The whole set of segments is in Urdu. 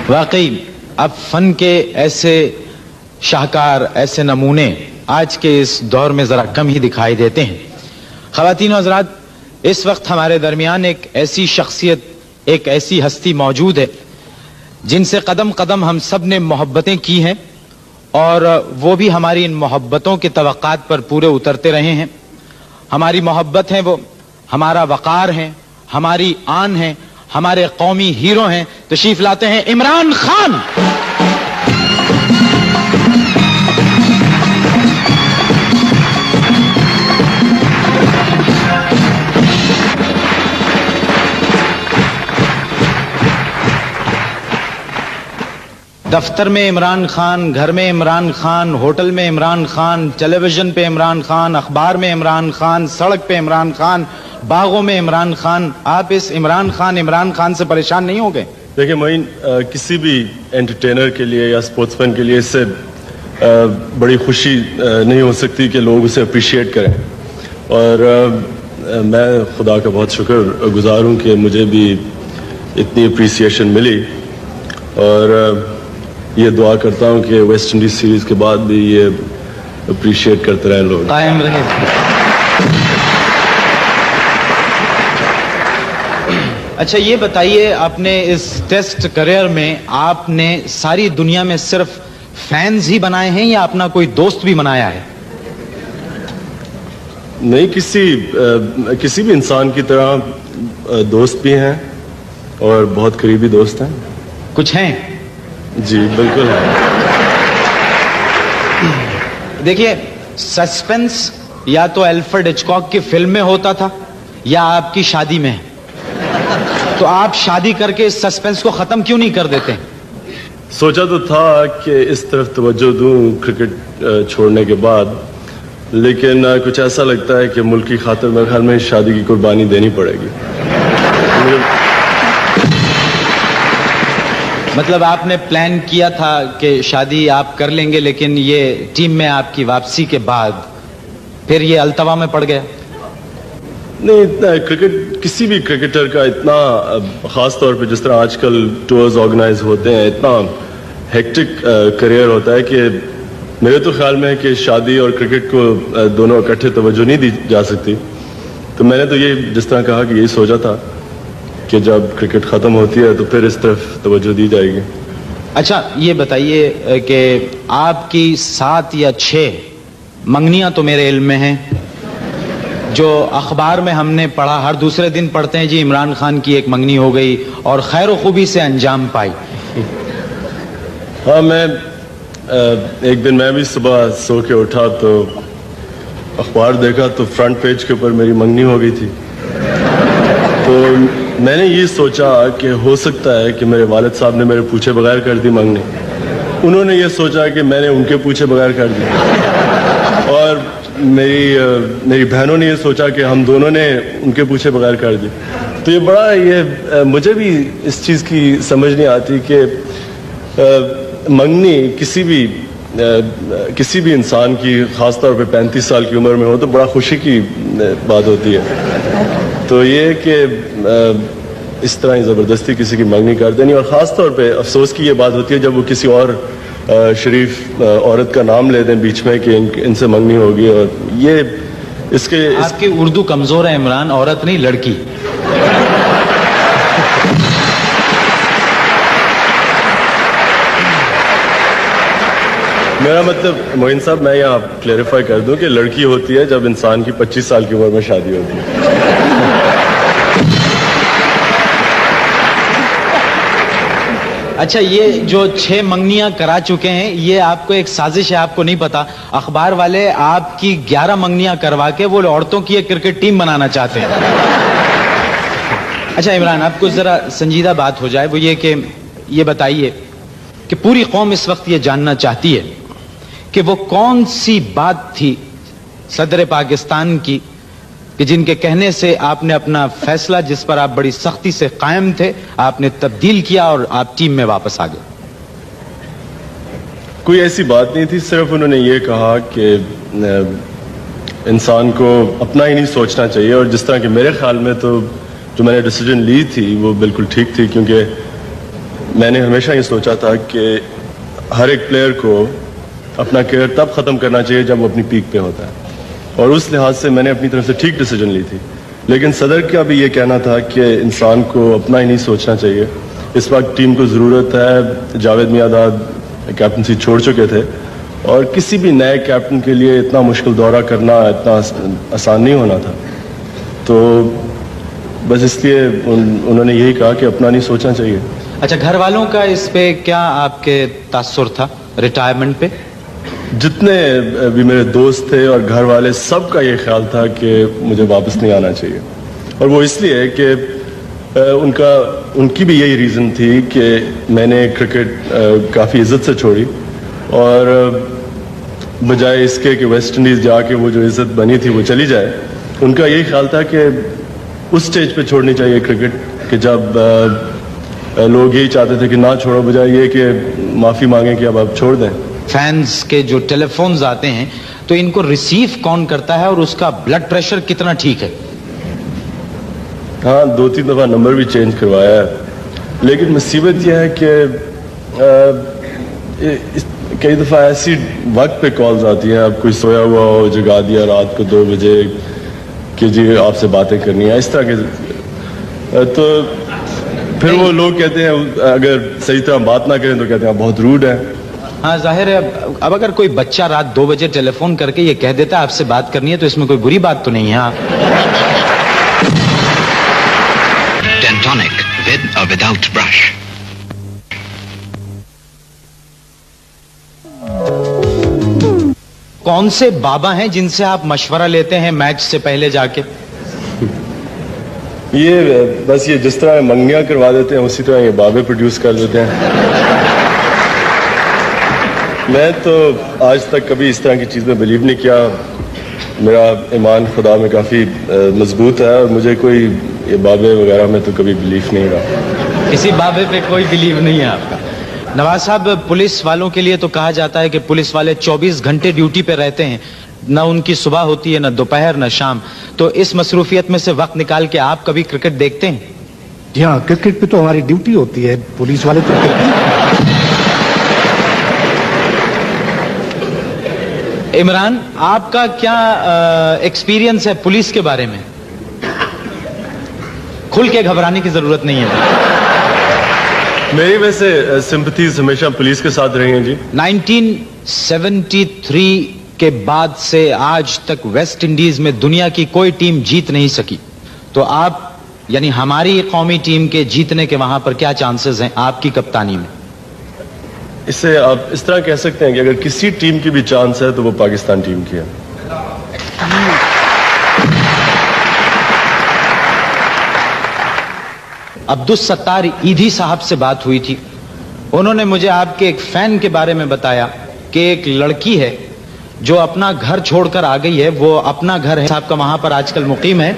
واقعی اب فن کے ایسے شاہکار، ایسے نمونے آج کے اس دور میں ذرا کم ہی دکھائی دیتے ہیں۔ خواتین و حضرات، اس وقت ہمارے درمیان ایک ایسی شخصیت، ایک ایسی ہستی موجود ہے جن سے قدم قدم ہم سب نے محبتیں کی ہیں، اور وہ بھی ہماری ان محبتوں کے توقعات پر پورے اترتے رہے ہیں۔ ہماری محبت ہے، وہ ہمارا وقار ہے، ہماری آن ہے، ہمارے قومی ہیرو ہیں۔ تشریف لاتے ہیں عمران خان۔ دفتر میں عمران خان، گھر میں عمران خان، ہوٹل میں عمران خان، ٹیلی ویژن پہ عمران خان، اخبار میں عمران خان، سڑک پہ عمران خان، باغوں میں عمران خان۔ آپ اس عمران خان سے پریشان نہیں ہو گئے؟ دیکھیں معین، کسی بھی انٹرٹینر کے لیے یا اسپورٹس مین کے لیے اس سے بڑی خوشی نہیں ہو سکتی کہ لوگ اسے اپریشیٹ کریں، اور میں خدا کا بہت شکر گزار ہوں کہ مجھے بھی اتنی اپریسیشن ملی، اور یہ دعا کرتا ہوں کہ ویسٹ انڈیز سیریز کے بعد بھی یہ اپریشیٹ کرتے رہیں لوگ، قائم رہے۔ اچھا یہ بتائیے، اپنے اس ٹیسٹ کریئر میں آپ نے ساری دنیا میں صرف فینز ہی بنائے ہیں یا اپنا کوئی دوست بھی بنایا ہے؟ نہیں، کسی بھی انسان کی طرح دوست بھی ہیں اور بہت قریبی دوست ہیں۔ کچھ ہیں؟ جی بالکل ہے۔ دیکھیے، سسپنس یا تو الفریڈ ہچکاک کی فلم میں ہوتا تھا یا آپ کی شادی میں، تو آپ شادی کر کے اس سسپنس کو ختم کیوں نہیں کر دیتے؟ سوچا تو تھا کہ اس طرف توجہ دوں کرکٹ چھوڑنے کے بعد، لیکن کچھ ایسا لگتا ہے کہ ملک کی خاطر میرے خیال میں شادی کی قربانی دینی پڑے گی۔ مطلب آپ نے پلان کیا تھا کہ شادی آپ کر لیں گے، لیکن یہ ٹیم میں آپ کی واپسی کے بعد پھر یہ التوا میں پڑ گیا؟ نہیں، اتنا کرکٹ، کسی بھی کرکٹر کا اتنا، خاص طور پہ جس طرح آج کل ٹورز آرگنائز ہوتے ہیں، اتنا ہیکٹک کریئر ہوتا ہے کہ میرے تو خیال میں ہے کہ شادی اور کرکٹ کو دونوں اکٹھے توجہ نہیں دی جا سکتی۔ تو میں نے تو یہ جس طرح کہا کہ یہی سوچا تھا کہ جب کرکٹ ختم ہوتی ہے تو پھر اس طرف توجہ دی جائے گی۔ اچھا یہ بتائیے کہ آپ کی 7 یا 6 منگنیاں تو میرے علم میں ہیں، جو اخبار میں ہم نے پڑھا، ہر دوسرے دن پڑھتے ہیں جی عمران خان کی ایک منگنی ہو گئی اور خیر و خوبی سے انجام پائی۔ ہاں، میں ایک دن میں بھی صبح سو کے اٹھا تو اخبار دیکھا تو فرنٹ پیج کے اوپر میری منگنی ہو گئی تھی۔ تو میں نے یہ سوچا کہ ہو سکتا ہے کہ میرے والد صاحب نے میرے پوچھے بغیر کر دی منگنی، انہوں نے یہ سوچا کہ میں نے ان کے پوچھے بغیر کر دی، اور میری بہنوں نے یہ سوچا کہ ہم دونوں نے ان کے پوچھے بغیر کر دی۔ تو یہ بڑا، مجھے بھی اس چیز کی سمجھ نہیں آتی کہ منگنی کسی بھی انسان کی، خاص طور پہ 35 سال کی عمر میں ہو تو بڑا خوشی کی بات ہوتی ہے۔ تو یہ کہ اس طرح زبردستی کسی کی منگنی کر دینی، اور خاص طور پہ افسوس کی یہ بات ہوتی ہے جب وہ کسی اور شریف عورت کا نام لے دیں بیچ میں کہ ان سے منگنی ہوگی، اور یہ اس کے آپ کی اردو کمزور ہے عمران، عورت نہیں لڑکی۔ میرا مطلب معین صاحب، میں یہاں کلیریفائی کر دوں کہ لڑکی ہوتی ہے جب انسان کی 25 سال کی عمر میں شادی ہوتی ہے۔ اچھا یہ جو 6 منگنیاں کرا چکے ہیں، یہ آپ کو ایک سازش ہے، آپ کو نہیں پتا، اخبار والے آپ کی 11 منگنیاں کروا کے وہ عورتوں کی ایک کرکٹ ٹیم بنانا چاہتے ہیں۔ اچھا عمران، آپ کو ذرا سنجیدہ بات ہو جائے، وہ یہ کہ یہ بتائیے کہ پوری قوم اس وقت یہ جاننا چاہتی ہے کہ وہ کون سی بات تھی صدر پاکستان کی کہ جن کے کہنے سے آپ نے اپنا فیصلہ، جس پر آپ بڑی سختی سے قائم تھے، آپ نے تبدیل کیا اور آپ ٹیم میں واپس آ گئے؟ کوئی ایسی بات نہیں تھی، صرف انہوں نے یہ کہا کہ انسان کو اپنا ہی نہیں سوچنا چاہیے، اور جس طرح کہ میرے خیال میں تو جو میں نے ڈیسیجن لی تھی وہ بالکل ٹھیک تھی، کیونکہ میں نے ہمیشہ یہ سوچا تھا کہ ہر ایک پلیئر کو اپنا کیریئر تب ختم کرنا چاہیے جب وہ اپنی پیک پہ ہوتا ہے، اور اس لحاظ سے میں نے اپنی طرف سے ٹھیک ڈیسیجن لی تھی. لیکن صدر کا بھی یہ کہنا تھا کہ انسان کو اپنا ہی نہیں سوچنا چاہیے. اس وقت ٹیم کو ضرورت ہے. جاوید میاں کیپٹنسی چھوڑ چکے تھے، اور کسی بھی نئے کیپٹن کے لیے اتنا مشکل دورہ کرنا اتنا آسان نہیں ہونا تھا. تو بس اس لیے انہوں نے یہی کہا کہ اپنا نہیں سوچنا چاہیے. اچھا، گھر والوں کا اس پہ کیا آپ کے تاثر تھا ریٹائرمنٹ پہ؟ جتنے بھی میرے دوست تھے اور گھر والے، سب کا یہ خیال تھا کہ مجھے واپس نہیں آنا چاہیے. اور وہ اس لیے کہ ان کی بھی یہی ریزن تھی کہ میں نے کرکٹ کافی عزت سے چھوڑی، اور بجائے اس کے کہ ویسٹ انڈیز جا کے وہ جو عزت بنی تھی وہ چلی جائے، ان کا یہی خیال تھا کہ اس سٹیج پہ چھوڑنی چاہیے کرکٹ کہ جب لوگ یہی چاہتے تھے کہ نہ چھوڑو، بجائے یہ کہ معافی مانگیں کہ اب آپ چھوڑ دیں. فینس کے جو ٹیلی فونز آتے ہیں تو ان کو ریسیو کون کرتا ہے، اور اس کا بلڈ پریشر کتنا ٹھیک ہے؟ ہاں، 2-3 دفعہ نمبر بھی چینج کروایا ہے. لیکن مصیبت یہ ہے کہ کئی دفعہ ایسی وقت پہ کالز آتی ہیں، اب کوئی سویا ہوا ہو، جگا دیا رات کو 2 بجے کہ جی آپ سے باتیں کرنی ہیں، اس طرح کے. تو پھر وہ لوگ کہتے ہیں اگر صحیح طرح بات نہ کریں تو کہتے ہیں آپ بہت روڈ ہیں. ہاں ظاہر ہے. اب اگر کوئی بچہ رات 2 بجے ٹیلی فون کر کے یہ کہہ دیتا ہے آپ سے بات کرنی ہے تو اس میں کوئی بری بات تو نہیں ہے. Dentonic with or without brush. کون سے بابا ہیں جن سے آپ مشورہ لیتے ہیں میچ سے پہلے جا کے؟ یہ بس یہ جس طرح منگیاں کروا دیتے ہیں اسی طرح یہ بابے پروڈیوس کر دیتے ہیں. میں تو آج تک کبھی اس طرح کی چیز میں بلیو نہیں کیا. میرا ایمان خدا میں کافی مضبوط ہے، اور مجھے کوئی یہ بابے وغیرہ میں تو کبھی بلیف نہیں رہا. کسی بابے پہ کوئی بلیو نہیں ہے آپ کا؟ نواز صاحب، پولیس والوں کے لیے تو کہا جاتا ہے کہ پولیس والے 24 گھنٹے ڈیوٹی پہ رہتے ہیں، نہ ان کی صبح ہوتی ہے، نہ دوپہر، نہ شام. تو اس مصروفیت میں سے وقت نکال کے آپ کبھی کرکٹ دیکھتے ہیں؟ جی ہاں، کرکٹ پہ تو ہماری ڈیوٹی ہوتی ہے، پولیس والے تو عمران، آپ کا کیا ایکسپیرینس ہے پولیس کے بارے میں؟ کھل کے گھبرانے کی ضرورت نہیں ہے. میری ویسے سمپتھیز ہمیشہ پولیس کے ساتھ رہی ہیں. جی 1973 کے بعد سے آج تک ویسٹ انڈیز میں دنیا کی کوئی ٹیم جیت نہیں سکی، تو آپ یعنی ہماری قومی ٹیم کے جیتنے کے وہاں پر کیا چانسز ہیں آپ کی کپتانی میں؟ اسے آپ اس طرح کہہ سکتے ہیں کہ اگر کسی ٹیم کی بھی چانس ہے تو وہ پاکستان ٹیم کی ہے. عبدالستار ایدھی صاحب سے بات ہوئی تھی، انہوں نے مجھے آپ کے ایک فین کے بارے میں بتایا کہ ایک لڑکی ہے جو اپنا گھر چھوڑ کر آ گئی ہے. وہ اپنا گھر ہے صاحب کا وہاں پر آج کل مقیم ہے،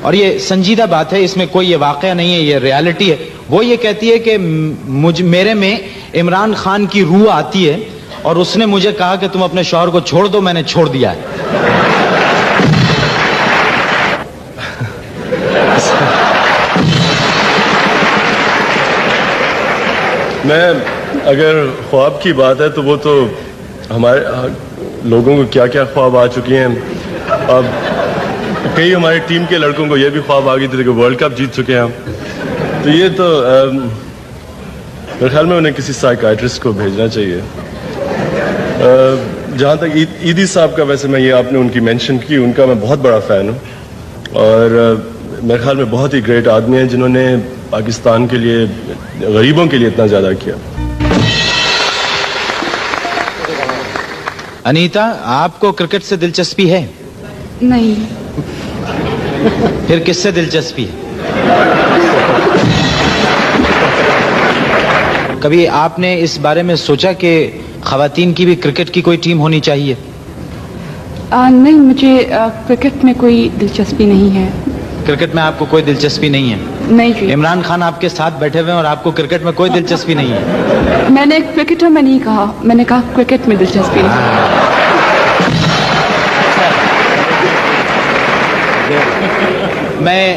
اور یہ سنجیدہ بات ہے، اس میں کوئی یہ واقعہ نہیں ہے، یہ ریالٹی ہے. وہ یہ کہتی ہے کہ میرے میں عمران خان کی روح آتی ہے، اور اس نے مجھے کہا کہ تم اپنے شوہر کو چھوڑ دو، میں نے چھوڑ دیا ہے. میں اگر خواب کی بات ہے تو وہ تو ہمارے لوگوں کو کیا کیا خواب آ چکی ہیں. اب کئی ہماری ٹیم کے لڑکوں کو یہ بھی خواب آ گئی تھی کہ ورلڈ کپ جیت چکے ہیں ہم. تو یہ تو میرے خیال میں انہیں کسی سائیکائٹرسٹ کو بھیجنا چاہیے. جہاں تک ایدھی صاحب کا، ویسے میں یہ آپ نے ان کی مینشن کی، ان کا میں بہت بڑا فین ہوں، اور میرے خیال میں بہت ہی گریٹ آدمی ہیں جنہوں نے پاکستان کے لیے، غریبوں کے لیے اتنا زیادہ کیا. انیتا، آپ کو کرکٹ سے دلچسپی ہے؟ نہیں. پھر کس سے دلچسپی ہے؟ کبھی آپ نے اس بارے میں سوچا کہ خواتین کی بھی کرکٹ کی کوئی ٹیم ہونی چاہیے؟ نہیں، مجھے کرکٹ میں کوئی دلچسپی نہیں ہے. کرکٹ میں آپ کو کوئی دلچسپی نہیں ہے؟ نہیں جی. عمران خان آپ کے ساتھ بیٹھے ہوئے ہیں اور آپ کو کرکٹ میں کوئی دلچسپی نہیں ہے؟ میں نے کرکٹر میں نہیں کہا، میں نے کہا کرکٹ میں دلچسپی نہیں. میں